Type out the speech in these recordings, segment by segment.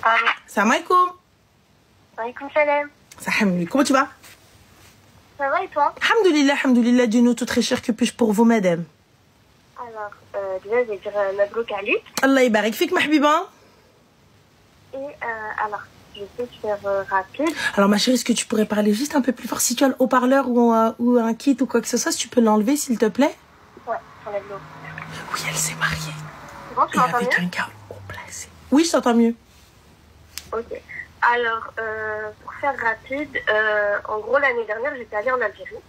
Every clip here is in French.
Allô. Salam alaikum. Alaikum salam. Salam. Comment tu vas? Ça va et toi? Alhamdulillah, Dieu nous tout très cher, que puis-je pour vous, madame? Alors, déjà, je vais dire Mabrouk Ali. Allah yabarik fik, ma habiba. Et alors, je vais te faire rapide. Alors, ma chérie, est-ce que tu pourrais parler juste un peu plus fort? Si tu as le haut-parleur ou un kit ou quoi que ce soit, si tu peux l'enlever, s'il te plaît? Ouais, j'enlève l'eau. Oui, elle s'est mariée. C'est bon, tu Et m'entends avec mieux? un gars haut placé. Oui, je t'entends mieux. Ok. Alors, pour faire rapide, en gros, l'année dernière, j'étais allée en Algérie,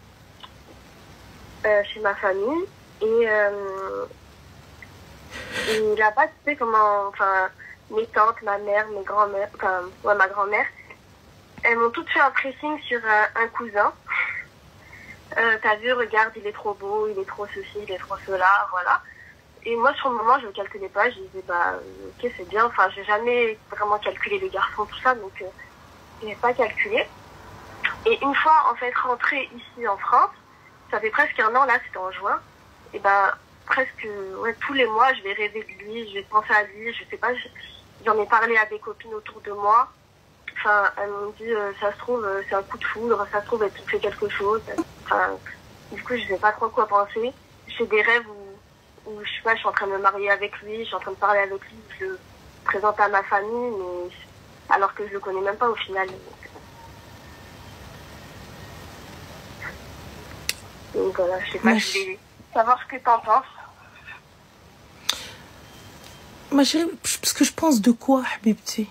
chez ma famille. Et là-bas, tu sais comment... Enfin, mes tantes, ma mère, mes grands-mères... Enfin, ouais, ma grand-mère, elles m'ont toutes fait un pressing sur un cousin. T'as vu, regarde, il est trop beau, il est trop ceci, il est trop cela, voilà. Et moi, sur le moment, je ne calculais pas. Je disais, bah, ok, c'est bien. Enfin, j'ai jamais vraiment calculé les garçons, tout ça, donc je n'ai pas calculé. Et une fois, en fait, rentrée ici en France, ça fait presque un an, là, c'était en juin, et ben, presque, ouais, tous les mois, je vais rêver de lui, je vais penser à lui, je sais pas, j'en ai parlé à des copines autour de moi. Enfin, elles m'ont dit, ça se trouve, c'est un coup de foudre, ça se trouve, elle te fait quelque chose. Enfin, du coup, je sais pas trop quoi penser. J'ai des rêves où, je sais pas, je suis en train de me marier avec lui, je suis en train de parler avec lui, je le présente à ma famille, mais alors que je le connais même pas au final. Donc voilà, je sais pas, je vais savoir ce que t'en penses. Ma chérie, parce que je pense de quoi, habibti?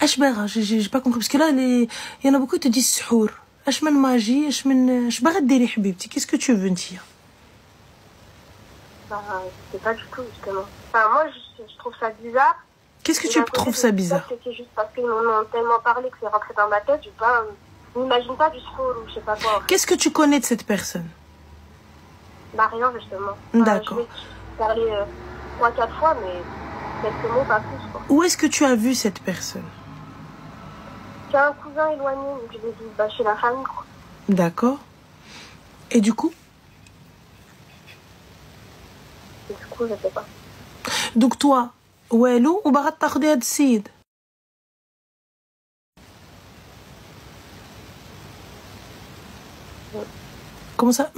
Ashbara, j'ai pas compris. Parce que là, il y en a beaucoup qui te disent suhour. Ashman magie, ashbara diri, habibti. Qu'est-ce que tu veux dire? Bah, je sais pas du tout, justement. Enfin, moi, je trouve ça bizarre. Qu'est-ce que tu trouves ça bizarre? C'est juste parce qu'ils m'en ont tellement parlé que c'est rentré dans ma tête, je pas... N'imagine pas du suhour ou je sais pas quoi. En fait. Qu'est-ce que tu connais de cette personne? Bah, rien, justement. D'accord. Je vais parler 3-4 fois, mais quelques mots, pas plus, quoi. Où est-ce que tu as vu cette personne? C'est un cousin éloigné, donc je l'ai dit, bah, chez la famille, quoi. D'accord. Et du coup? Et du coup, je sais pas. Donc toi, walou ou bagat takhdi had السيد? Comment ça?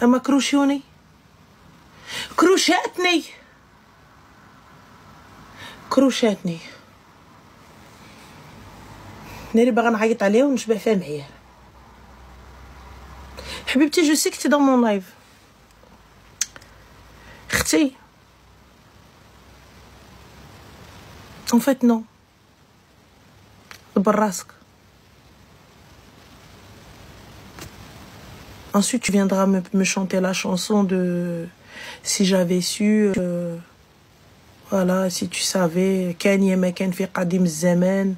أما كروشيوني كروشاتني ناري باغا نعيط عليه ونشبع فيها معيار. حبيبتي جو سي كتي دون مون لايف. اختي en fait non. دبر راسك. Ensuite, tu viendras me chanter la chanson de Si j'avais su, voilà, si tu savais, Ken Yemeken fi Qadim Zaman.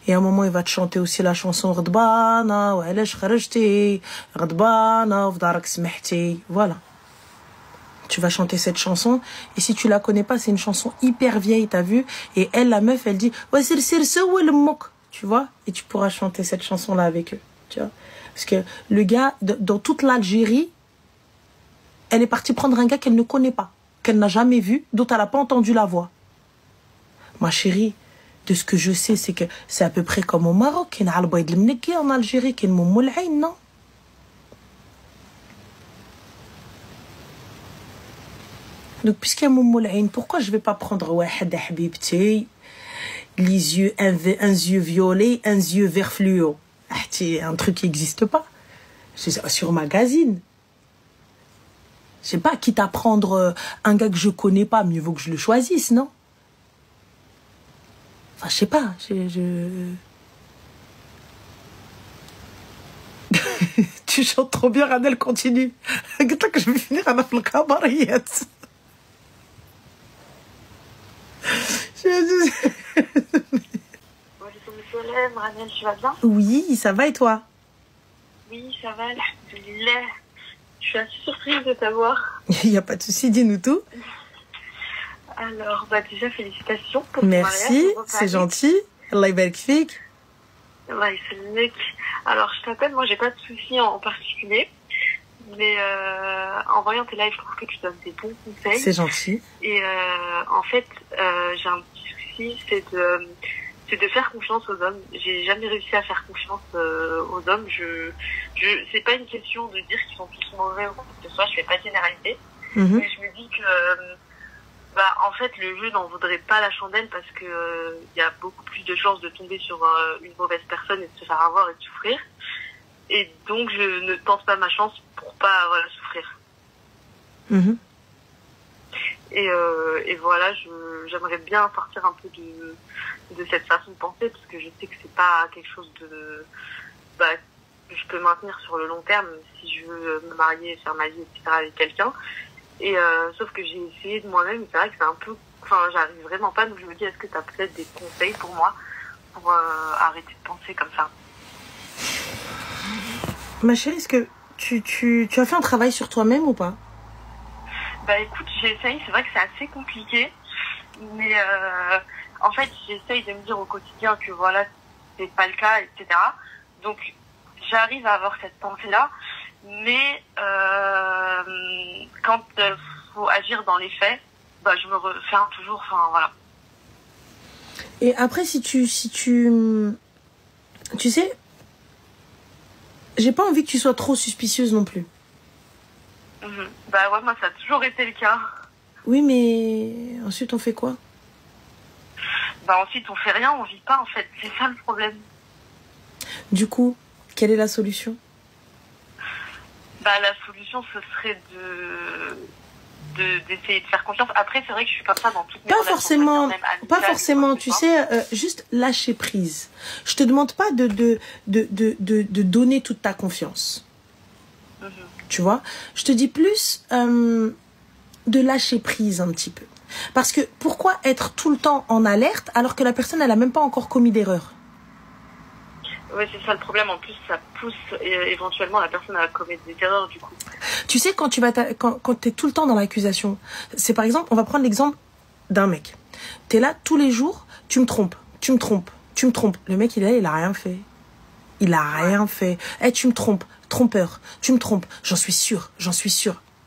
Et à un moment, il va te chanter aussi la chanson Ghadbana, wa alash kharajti, Ghadbana, fdarak smehti. Voilà. Tu vas chanter cette chanson. Et si tu la connais pas, c'est une chanson hyper vieille, t'as vu? Et elle, la meuf, elle dit, wa sir sir sawa le mok. Tu vois? Et tu pourras chanter cette chanson-là avec eux. Tu vois? Parce que le gars, dans toute l'Algérie, elle est partie prendre un gars qu'elle ne connaît pas, qu'elle n'a jamais vu, dont elle n'a pas entendu la voix. Ma chérie, de ce que je sais, c'est que c'est à peu près comme au Maroc. Il y a en Algérie, qui est non? Donc, puisqu'il y a Moumoulaïn, pourquoi je ne vais pas prendre Wahed Habibti, les yeux, un yeux violet, un yeux vert fluo? C'est un truc qui n'existe pas. C'est sur magazine. Je sais pas, quitte à prendre un gars que je connais pas, mieux vaut que je le choisisse, non? Enfin, je sais pas. Tu chantes trop bien, Radel, continue. Dis-toi que je vais finir à la flakabariette. Radel, tu vas bien? Oui, ça va et toi? Oui, ça va, alhamdoulilah. Je suis assez surprise de t'avoir. Il n'y a pas de souci, dis-nous tout. Alors, bah déjà, félicitations pour ton mariage. Merci, c'est gentil. Allah yabarak fik. Ouais, c'est le mec. Alors, je t'appelle, moi, j'ai pas de soucis en particulier. Mais en voyant tes lives, je trouve que tu donnes des bons conseils. C'est gentil. Et en fait, j'ai un petit souci, c'est de faire confiance aux hommes. J'ai jamais réussi à faire confiance aux hommes. C'est pas une question de dire qu'ils sont tous mauvais ou quoi que ce soit. Je fais pas de généralité. Mais je me dis que, en fait, le jeu n'en vaudrait pas la chandelle parce que y a beaucoup plus de chances de tomber sur une mauvaise personne et de se faire avoir et de souffrir. Et donc, je ne tente pas ma chance pour pas souffrir. Et voilà, j'aimerais bien sortir un peu de cette façon de penser parce que je sais que c'est pas quelque chose que je peux maintenir sur le long terme si je veux me marier, faire ma vie, etc. avec quelqu'un. Et sauf que j'ai essayé de moi-même, c'est vrai que c'est un peu, j'arrive vraiment pas, donc je me dis, est-ce que tu as peut-être des conseils pour moi pour arrêter de penser comme ça? Ma chérie, est-ce que tu as fait un travail sur toi-même ou pas? Écoute, j'essaye, c'est vrai que c'est assez compliqué, mais en fait, j'essaye de me dire au quotidien que voilà, c'est pas le cas, etc. Donc, j'arrive à avoir cette pensée-là, mais quand faut agir dans les faits, je me referme toujours, voilà. Et après, tu sais, j'ai pas envie que tu sois trop suspicieuse non plus. Ouais, moi, ça a toujours été le cas. Oui, mais ensuite, on fait quoi? Ensuite, on fait rien, on vit pas, en fait. C'est ça le problème. Du coup, quelle est la solution? La solution, ce serait d'essayer de faire confiance. Après, c'est vrai que je suis comme ça dans toutes mes relations. Pas forcément, tu sais, juste lâcher prise. Je te demande pas de donner toute ta confiance. Tu vois, je te dis plus de lâcher prise un petit peu. Parce que pourquoi être tout le temps en alerte alors que la personne, elle a même pas encore commis d'erreur? Oui, c'est ça le problème. En plus, ça pousse éventuellement la personne à commettre des erreurs, du coup. Tu sais, quand t'es tout le temps dans l'accusation, c'est par exemple, on va prendre l'exemple d'un mec. T'es là tous les jours, tu me trompes. Le mec, il est là, il a rien fait. Il a rien fait. Tu me trompes. Trompeur. Tu me trompes. J'en suis sûre.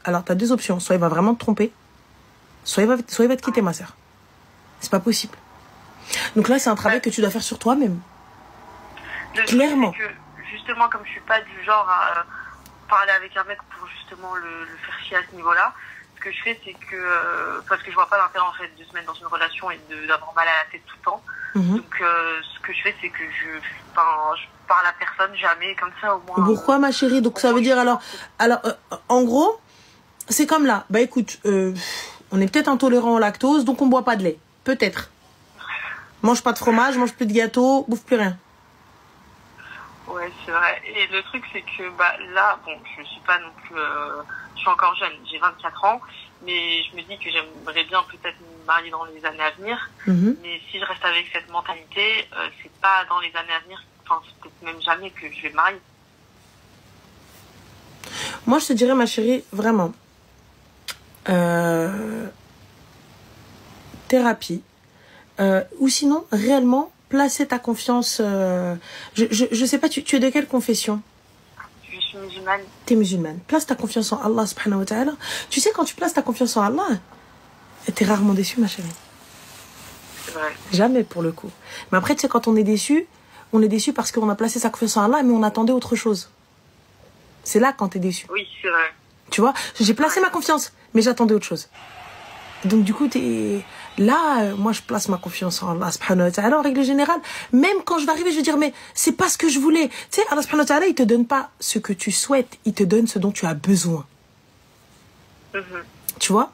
Alors, t'as deux options. Soit il va vraiment te tromper, soit il va te quitter, ma sœur. C'est pas possible. Donc là, c'est un travail que tu dois faire sur toi-même. Clairement. Que, justement, comme je suis pas du genre à parler avec un mec pour justement le faire chier à ce niveau-là, ce que je fais, c'est que parce que je vois pas l'intérêt en fait de se mettre dans une relation et d'avoir mal à la tête tout le temps. Donc ce que je fais, c'est que je parle à personne jamais, comme ça au moins. Pourquoi, ma chérie? Donc ça veut dire alors en gros, c'est comme là. Écoute, on est peut-être intolérant au lactose, donc on boit pas de lait. Peut-être. Mange pas de fromage, mange plus de gâteau, bouffe plus rien. Ouais, c'est vrai. Et le truc, c'est que là, je suis pas non plus... je suis encore jeune, j'ai 24 ans, mais je me dis que j'aimerais bien peut-être me marier dans les années à venir. Mais si je reste avec cette mentalité, c'est pas dans les années à venir, c'est peut-être même jamais que je vais me marier. Moi, je te dirais, ma chérie, vraiment, thérapie, ou sinon, réellement, placer ta confiance... je sais pas, tu es de quelle confession? Je suis musulmane. T'es musulmane. Place ta confiance en Allah, subhanahu wa ta'ala. Tu sais, quand tu places ta confiance en Allah, t'es rarement déçue, ma chérie. C'est vrai. Jamais, pour le coup. Mais après, tu sais, quand on est déçu parce qu'on a placé sa confiance en Allah, mais on attendait autre chose. C'est là quand t'es déçu. Oui, c'est vrai. Tu vois, j'ai placé ma confiance, mais j'attendais autre chose. Donc du coup, là, moi je place ma confiance en Allah subhanahu wa ta'ala en règle générale. Même quand je vais arriver, je vais dire, mais c'est pas ce que je voulais. Tu sais, Allah subhanahu wa ta'ala, il te donne pas ce que tu souhaites, il te donne ce dont tu as besoin. Tu vois?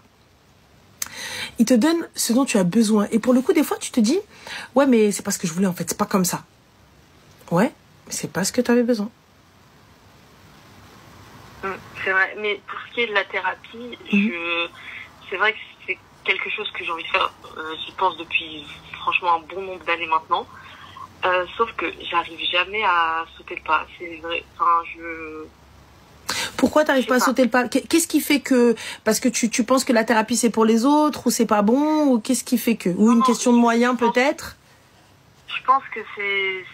Il te donne ce dont tu as besoin. Et pour le coup, des fois, tu te dis, ouais, mais c'est pas ce que je voulais en fait, c'est pas comme ça. Ouais, mais c'est pas ce que tu avais besoin. C'est vrai, mais pour ce qui est de la thérapie, c'est vrai que c'est quelque chose que j'ai envie de faire, j'y pense depuis franchement un bon nombre d'années maintenant, sauf que j'arrive jamais à sauter le pas, c'est vrai, Pourquoi t'arrives pas à sauter le pas? Qu'est-ce qui fait que... Parce que tu penses que la thérapie c'est pour les autres, ou c'est pas bon, ou qu'est-ce qui fait que... Ou une question de moyens peut-être? Je pense que c'est...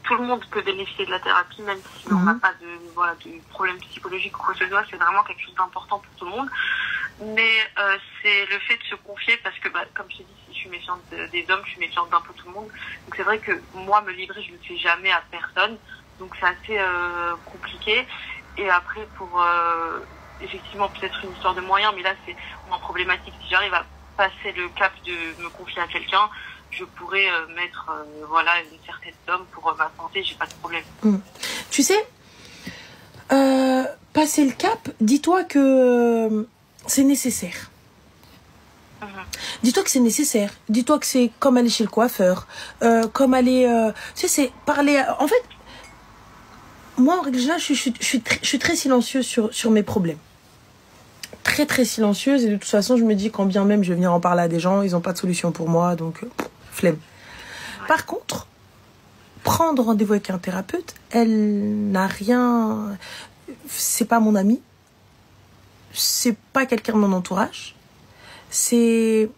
tout le monde peut bénéficier de la thérapie, même si on n'a pas de problème psychologique ou quoi que ce soit. C'est vraiment quelque chose d'important pour tout le monde. Mais c'est le fait de se confier, parce que comme je t'ai dit, si je suis méfiante des hommes, je suis méfiante d'un peu tout le monde. Donc c'est vrai que moi, me livrer, je ne le fais jamais à personne. Donc c'est assez compliqué. Et après, pour effectivement peut-être une histoire de moyens, mais là c'est moins problématique. Si j'arrive à passer le cap de me confier à quelqu'un, je pourrais mettre une certaine somme pour ma santé, j'ai pas de problème. Tu sais, passer le cap, dis-toi que c'est nécessaire. Dis-toi que c'est nécessaire. Dis-toi que c'est comme aller chez le coiffeur, comme aller... tu sais, c'est parler... En fait, moi, en règle générale, je suis très silencieuse sur mes problèmes. Très, très silencieuse. Et de toute façon, je me dis, quand bien même je vais venir en parler à des gens, ils n'ont pas de solution pour moi, donc flemme. Par contre, prendre rendez-vous avec un thérapeute, elle n'a rien... C'est pas mon ami. C'est pas quelqu'un de mon entourage. C'est...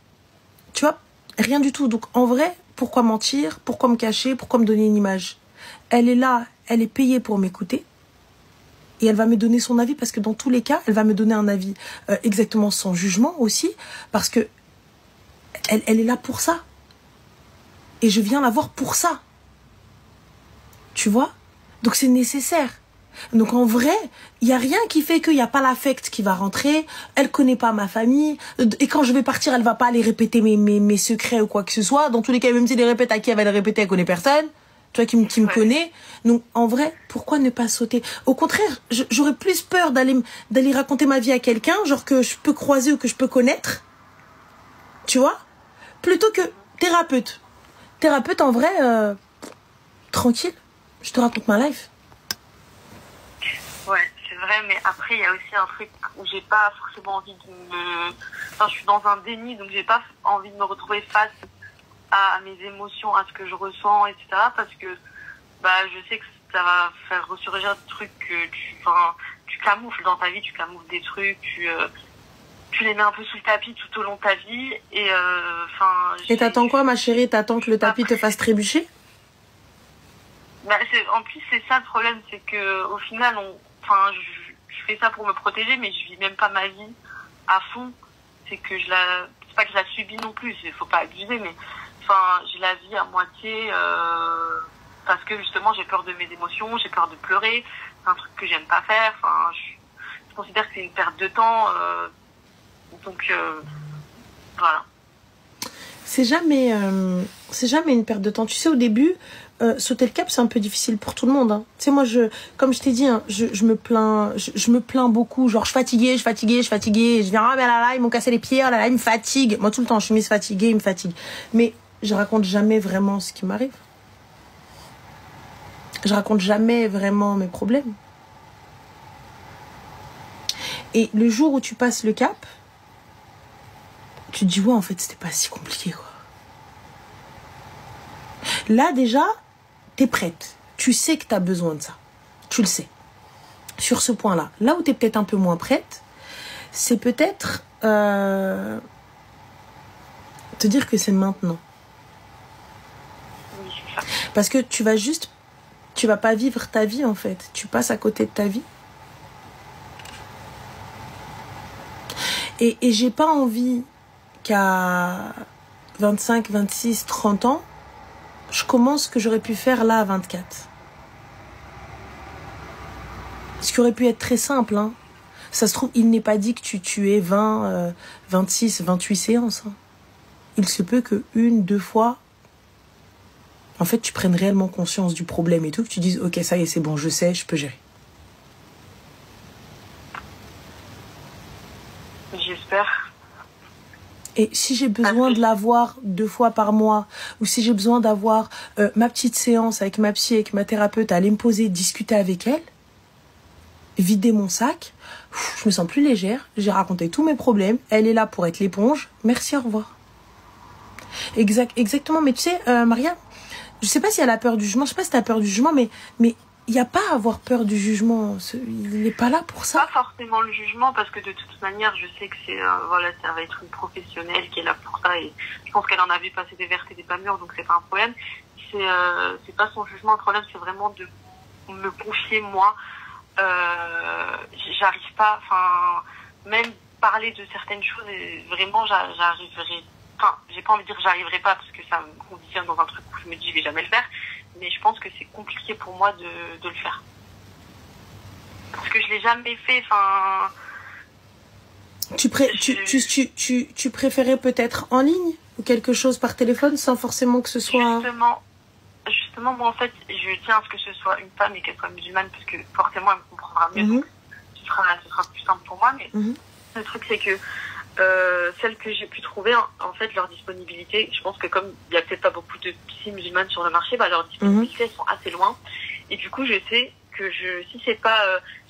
Tu vois, rien du tout. Donc, en vrai, pourquoi mentir? Pourquoi me cacher? Pourquoi me donner une image? Elle est là, elle est payée pour m'écouter. Et elle va me donner son avis, parce que dans tous les cas, elle va me donner un avis exactement sans jugement aussi, parce que elle est là pour ça. Et je viens la voir pour ça. Tu vois? Donc c'est nécessaire. Donc en vrai, il n'y a rien qui fait qu'il n'y a pas l'affect qui va rentrer. Elle connaît pas ma famille. Et quand je vais partir, elle va pas aller répéter mes secrets ou quoi que ce soit. Dans tous les cas, même si elle les répète à qui elle va les répéter, elle connaît personne. Tu vois, qui me connaît. Donc en vrai, pourquoi ne pas sauter? Au contraire, j'aurais plus peur d'aller raconter ma vie à quelqu'un, genre que je peux croiser ou que je peux connaître. Tu vois? Plutôt que thérapeute. Thérapeute, en vrai, tranquille. Je te raconte ma life. Ouais, c'est vrai, mais après, il y a aussi un truc où j'ai pas forcément envie de me... Enfin, je suis dans un déni, donc j'ai pas envie de me retrouver face à mes émotions, à ce que je ressens, etc. Parce que je sais que ça va faire ressurgir des trucs que tu camoufles dans ta vie, tu camoufles des trucs, tu les mets un peu sous le tapis tout au long de ta vie. Et t'attends quoi, ma chérie? T'attends que le tapis te fasse trébucher? En plus, c'est ça le problème, c'est que au final, je fais ça pour me protéger, mais je vis même pas ma vie à fond. C'est pas que je la subis non plus, il faut pas abuser, mais je la vis à moitié parce que justement j'ai peur de mes émotions, j'ai peur de pleurer, c'est un truc que j'aime pas faire. Je considère que c'est une perte de temps, donc voilà. C'est jamais une perte de temps. Tu sais, au début, sauter le cap, c'est un peu difficile pour tout le monde. Hein. Tu sais, moi, comme je t'ai dit, hein, je me plains beaucoup. Genre, je suis fatiguée. Je viens, ah, mais là, ils m'ont cassé les pieds, oh là, ils me fatiguent. Moi, tout le temps, je suis mise fatiguée, ils me fatiguent. Mais je raconte jamais vraiment ce qui m'arrive. Je raconte jamais vraiment mes problèmes. Et le jour où tu passes le cap, tu te dis, ouais, en fait, c'était pas si compliqué, quoi. Là, déjà, t'es prête. Tu sais que t'as besoin de ça. Tu le sais. Sur ce point-là. Là où t'es peut-être un peu moins prête, c'est peut-être te dire que c'est maintenant. Parce que tu vas pas vivre ta vie, en fait. Tu passes à côté de ta vie. Et j'ai pas envie qu'à 25, 26, 30 ans, je commence ce que j'aurais pu faire là à 24. Ce qui aurait pu être très simple. Hein. Ça se trouve, il n'est pas dit que tu aies 20, 26, 28 séances. Hein. Il se peut que 1, 2 fois, en fait, tu prennes réellement conscience du problème et tout, que tu dises, ok, ça y est, c'est bon, je sais, je peux gérer. J'espère. Et si j'ai besoin de la voir 2 fois par mois, ou si j'ai besoin d'avoir ma petite séance avec ma psy, avec ma thérapeute, aller me poser, discuter avec elle, vider mon sac, je me sens plus légère, j'ai raconté tous mes problèmes, elle est là pour être l'éponge, merci, au revoir. Exactement, mais tu sais, Maria, je sais pas si elle a peur du jugement, je sais pas si t'as peur du jugement, mais il n'y a pas à avoir peur du jugement. Il n'est pas là pour ça. Pas forcément le jugement, parce que de toute manière, je sais que c'est voilà, ça va être une professionnelle qui est là pour ça, et je pense qu'elle en a vu passer des vertes et des pas mûres, donc c'est pas un problème. C'est pas son jugement, le problème, c'est vraiment de me confier moi. J'arrive pas, enfin, même parler de certaines choses, et vraiment, j'arriverai. Enfin, j'ai pas envie de dire j'arriverai pas, parce que ça me conditionne dans un truc où je me dis je vais jamais le faire, mais je pense que c'est compliqué pour moi de le faire. Parce que je l'ai jamais fait, enfin... Tu préférais peut-être en ligne ou quelque chose par téléphone sans forcément que ce soit... Justement, moi en fait, je tiens à ce que ce soit une femme et qu'elle soit musulmane, parce que forcément elle me comprendra mieux, donc ce sera plus simple pour moi, mais le truc c'est que celles que j'ai pu trouver, en fait, leur disponibilité, je pense que comme il y a peut-être pas beaucoup de psy musulmanes sur le marché, bah leur disponibilité, elles sont assez loin, et du coup je sais que si c'est pas,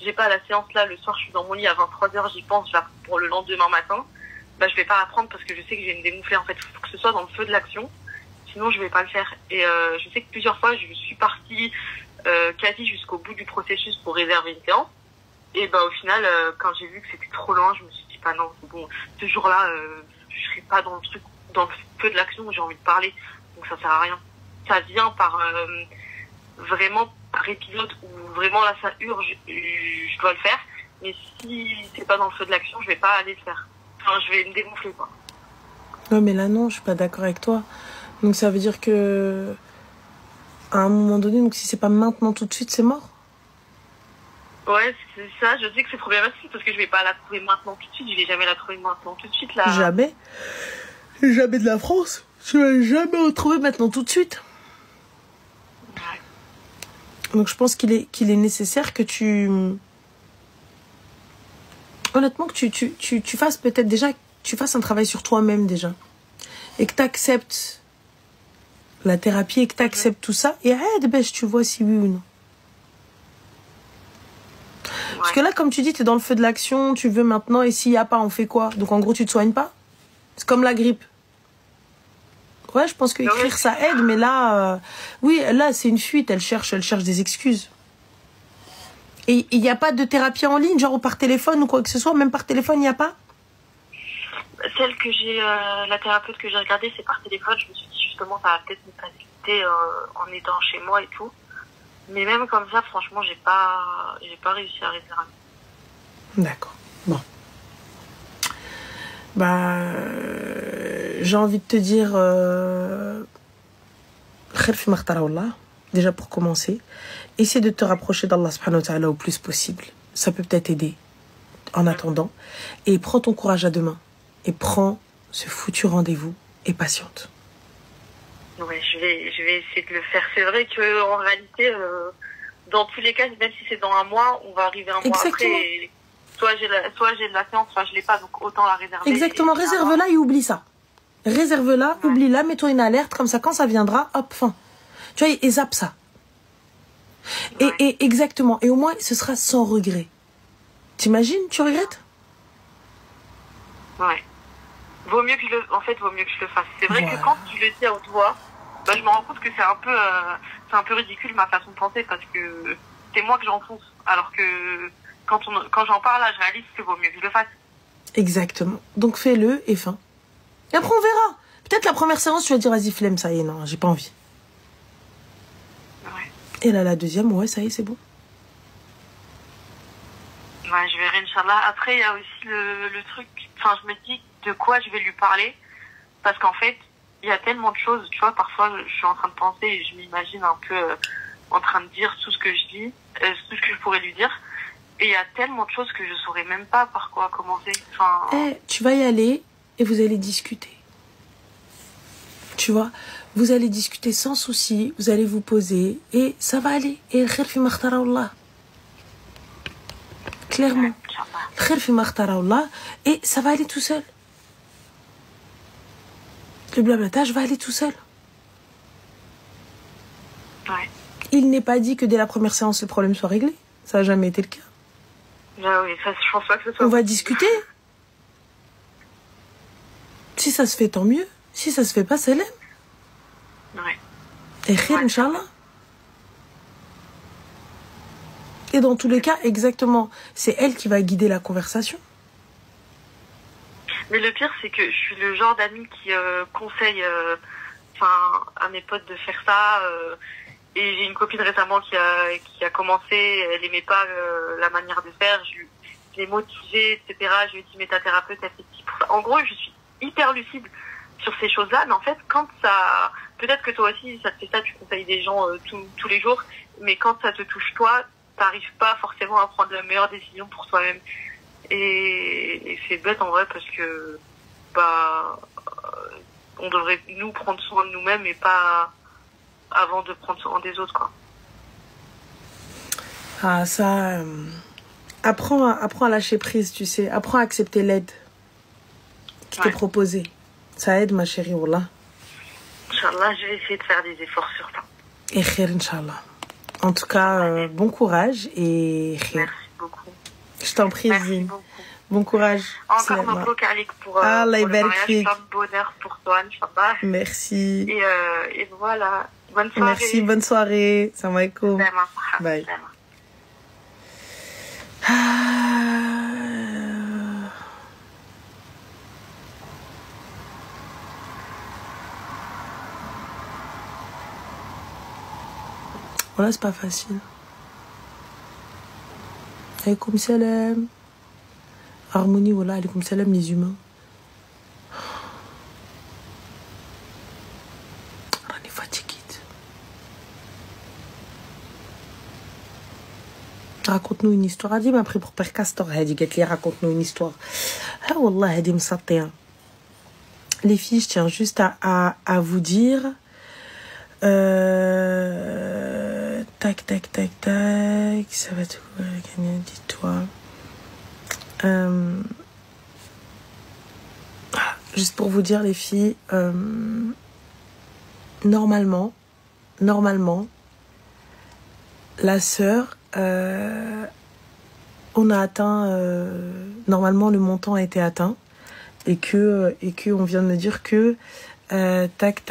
j'ai pas la séance là, le soir je suis dans mon lit à 23h, j'y pense, pour le lendemain matin, bah je vais pas la prendre parce que je sais que je vais me démoufler, en fait, faut que ce soit dans le feu de l'action, sinon je vais pas le faire. Et je sais que plusieurs fois je suis partie quasi jusqu'au bout du processus pour réserver une séance, et bah au final, quand j'ai vu que c'était trop loin, je me suis dit, bah non, c'est bon, ce jour-là, je serai pas dans le truc, dans le feu de l'action où j'ai envie de parler, donc ça sert à rien. Ça vient par, vraiment par épisode où vraiment là ça urge, je dois le faire, mais si c'est pas dans le feu de l'action, je vais pas aller le faire. Enfin, je vais me démoufler, quoi. Ouais, mais là non, je suis pas d'accord avec toi. Donc ça veut dire que à un moment donné, donc si c'est pas maintenant tout de suite, c'est mort. Ouais, c'est ça, je sais que c'est problématique parce que je vais pas la trouver maintenant tout de suite, je vais jamais la trouver maintenant tout de suite là. Jamais. Jamais de la France. Je vais jamais retrouver maintenant tout de suite. Ouais. Donc je pense qu'il est nécessaire que honnêtement, que tu fasses peut-être déjà, tu fasses un travail sur toi-même déjà. Et que tu acceptes la thérapie et que tu acceptes tout ça. Et tu vois si oui ou non. Parce que là, comme tu dis, tu es dans le feu de l'action, tu veux maintenant, et s'il n'y a pas, on fait quoi? Donc en gros, tu te soignes pas? C'est comme la grippe. Ouais, je pense que écrire ça aide, mais là, oui, là, c'est une fuite, elle cherche des excuses. Et il n'y a pas de thérapie en ligne, genre ou par téléphone ou quoi que ce soit, même par téléphone, il n'y a pas? Celle que j'ai, la thérapeute que j'ai regardée, c'est par téléphone. Je me suis dit justement, ça va peut-être me faciliter en étant chez moi et tout. Mais même comme ça, franchement, j'ai pas réussi à réserver. D'accord. Bon. Bah, j'ai envie de te dire, khair fi ma khtara Allah, déjà pour commencer. Essaie de te rapprocher d'Allah subhanahu wa ta'ala au plus possible. Ça peut peut-être aider en attendant. Et prends ton courage à deux mains. Et prends ce foutu rendez-vous et patiente. Ouais, je vais essayer de le faire. C'est vrai que en réalité, dans tous les cas, même si c'est dans un mois, on va arriver un mois après. Et soit j'ai de la séance, soit je l'ai pas, donc autant la réserver. Exactement, réserve-la et oublie ça. Réserve-la, oublie-la, mets-toi une alerte, comme ça, quand ça viendra, hop, fin. Tu vois, et zappe ça. Et exactement, et au moins, ce sera sans regret. T'imagines, tu regrettes? Ouais. Vaut mieux que je le fasse. C'est vrai que quand tu le dis à haute voix, bah, je me rends compte que c'est un peu ridicule ma façon de penser, parce que c'est moi que j'enfonce. Alors que quand j'en parle là, je réalise que vaut mieux que je le fasse. Exactement. Donc fais-le et fin. Et après on verra. Peut-être la première séance, tu vas dire vas-y flemme, ça y est, non, j'ai pas envie. Ouais. Et là la deuxième, ouais, ça y est, c'est bon. Ouais, je verrai, Inch'Allah. Après, il y a aussi le truc, enfin, je me dis de quoi je vais lui parler, parce qu'en fait, il y a tellement de choses, tu vois, parfois, je suis en train de penser et je m'imagine un peu en train de dire tout ce que je dis, tout ce que je pourrais lui dire, et il y a tellement de choses que je saurais même pas par quoi commencer. Enfin... tu vas y aller et vous allez discuter. Tu vois, vous allez discuter sans souci, vous allez vous poser et ça va aller. Et khair fi ma khtara Allah. Clairement. Khair fi ma khtara Allah. Et ça va aller tout seul. Le blablatage va aller tout seul. Ouais. Il n'est pas dit que dès la première séance, le problème soit réglé. Ça n'a jamais été le cas. Ah oui, ça, je pense pas que ce soit... On va discuter. Si ça se fait, tant mieux. Si ça se fait pas, c'est l'aime. Ouais. Et khair, Inch'Allah. Et dans tous les cas, exactement, c'est elle qui va guider la conversation. Mais le pire, c'est que je suis le genre d'amie qui conseille à mes potes de faire ça. Et j'ai une copine récemment qui a commencé, elle aimait pas la manière de faire. Je l'ai motivée, etc. Je lui ai dit, mais ta thérapeute, elle fait ci pour ça. En gros, je suis hyper lucide sur ces choses-là. Mais en fait, quand ça... Peut-être que toi aussi, ça te fait ça, tu conseilles des gens tous les jours. Mais quand ça te touche toi, t'arrives pas forcément à prendre la meilleure décision pour toi-même. Et c'est bête en vrai parce que on devrait nous prendre soin de nous-mêmes et pas avant de prendre soin des autres, quoi. Ah, ça... Apprends à lâcher prise, tu sais. Apprends à accepter l'aide qui t'est proposée. Ça aide, ma chérie, wallah. Inch'Allah, je vais essayer de faire des efforts sur ça. Et khair, Inch'Allah. En tout cas, bon courage et khair. Merci beaucoup. Je t'en prie, Zine. Bon courage. Encore mabrouk alik pour Allah le يبارك mariage, فيك. plein de bonheur pour toi, Inch'Allah. Merci. Et voilà. Bonne soirée. Merci, bonne soirée. Salam alaikum. Bye. Bye. Voilà, c'est pas facile. Alaykoum salam. Harmonie, voilà, alaykoum salam les humains. On est fatigué. Raconte-nous une histoire. Hadi m'a pris pour Père Castor. Hadi, raconte-nous une histoire. Ah, wallah, hadi m'satéa. Les filles, je tiens juste à vous dire... Tac. Ça va tout gagner, dis-toi. Juste pour vous dire, les filles, normalement, la sœur, on a atteint, normalement le montant a été atteint, et que on vient de me dire que tac.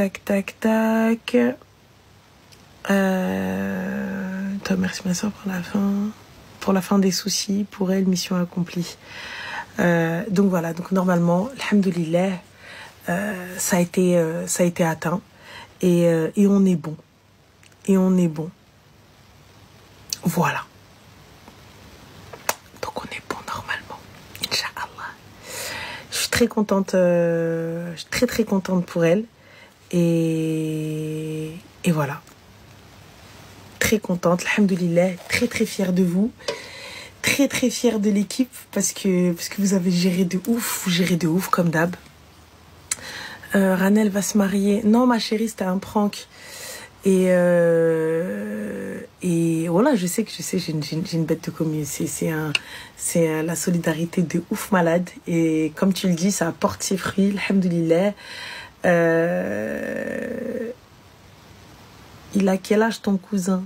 Toi, merci ma soeur pour la fin des soucis, pour elle, mission accomplie. Donc voilà, donc normalement, alhamdoulilah, ça a été atteint, et on est bon. Voilà. Donc on est bon normalement, Inch'Allah. Je suis très contente, je suis très contente pour elle, et voilà. Très contente, alhamdoulilah, très fière de vous, très fière de l'équipe, parce que vous avez géré de ouf comme d'hab. Ranel va se marier. Non, ma chérie, c'était un prank. Et voilà, je sais, j'ai une bête de communauté. C'est la solidarité de ouf malade. Et comme tu le dis, ça apporte ses fruits, alhamdoulilah. Il a quel âge ton cousin?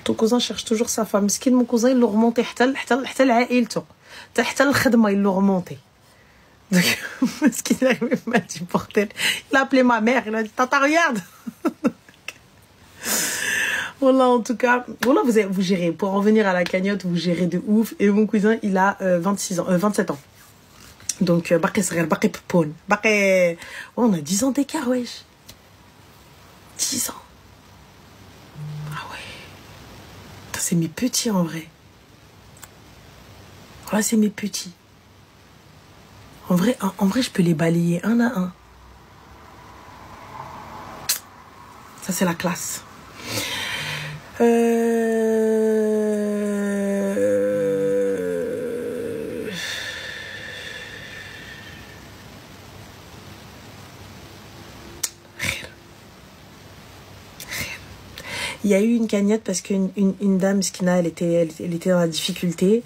Ton cousin cherche toujours sa femme. Meskin, mon cousin, il l'a remonté حتى لعائلته. حتى الخدمة, il l'a remonté. Donc, meskin, il arrive même à supporter. Il a appelé ma mère, il a dit, tata, regarde. Voilà, en tout cas, voilà, vous gérez. Pour en venir à la cagnotte, vous gérez de ouf. Et mon cousin, il a 27 ans. Donc, Baqi Sgher, Baqi Poupoun. Baqi... Oh, on a 10 ans d'écart, wesh. 10 ans. Ah ouais. C'est mes petits, en vrai. Voilà, c'est mes petits. En vrai, je peux les balayer un à un. Ça, c'est la classe. Il y a eu une cagnotte parce qu'une dame, Skina, elle était dans la difficulté,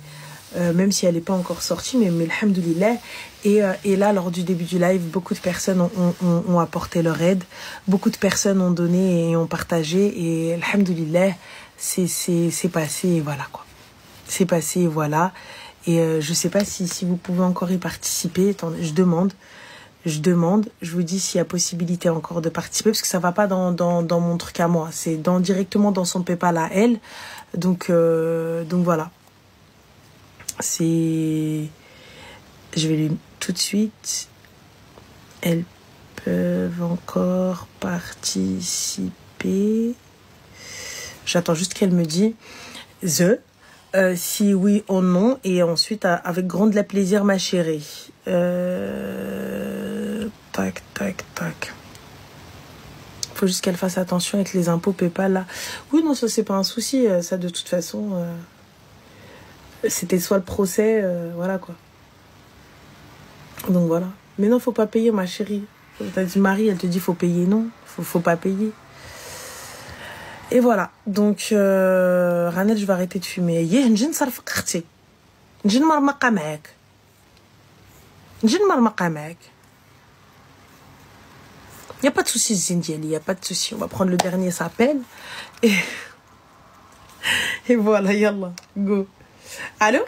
même si elle n'est pas encore sortie, mais alhamdoulilah. Et là, lors du début du live, beaucoup de personnes ont apporté leur aide, beaucoup de personnes ont donné et ont partagé, et alhamdoulilah, c'est passé, et voilà quoi. C'est passé, et voilà. Et je sais pas si vous pouvez encore y participer. Attendez, je demande. Je vous dis s'il y a possibilité encore de participer, parce que ça va pas dans mon truc à moi. C'est directement dans son PayPal à elle. Donc voilà. Je vais lui tout de suite. Elles peuvent encore participer. J'attends juste qu'elle me dise si oui ou non, et ensuite avec grand plaisir ma chérie. Tac. Faut juste qu'elle fasse attention avec les impôts PayPal là. Oui, non, ça c'est pas un souci, ça de toute façon c'était soit le procès, voilà quoi. Donc voilà. Mais non, faut pas payer ma chérie. T'as dit Marie, elle te dit faut payer, non, faut pas payer. Et voilà. Donc Ranel, je vais arrêter de fumer. نجي نصرفك اختي. نجي نمرمقه معاك. Y a pas de souci, Zindieli, y a pas de souci. On va prendre le dernier s'appelle. Et voilà, yallah, go. Allô?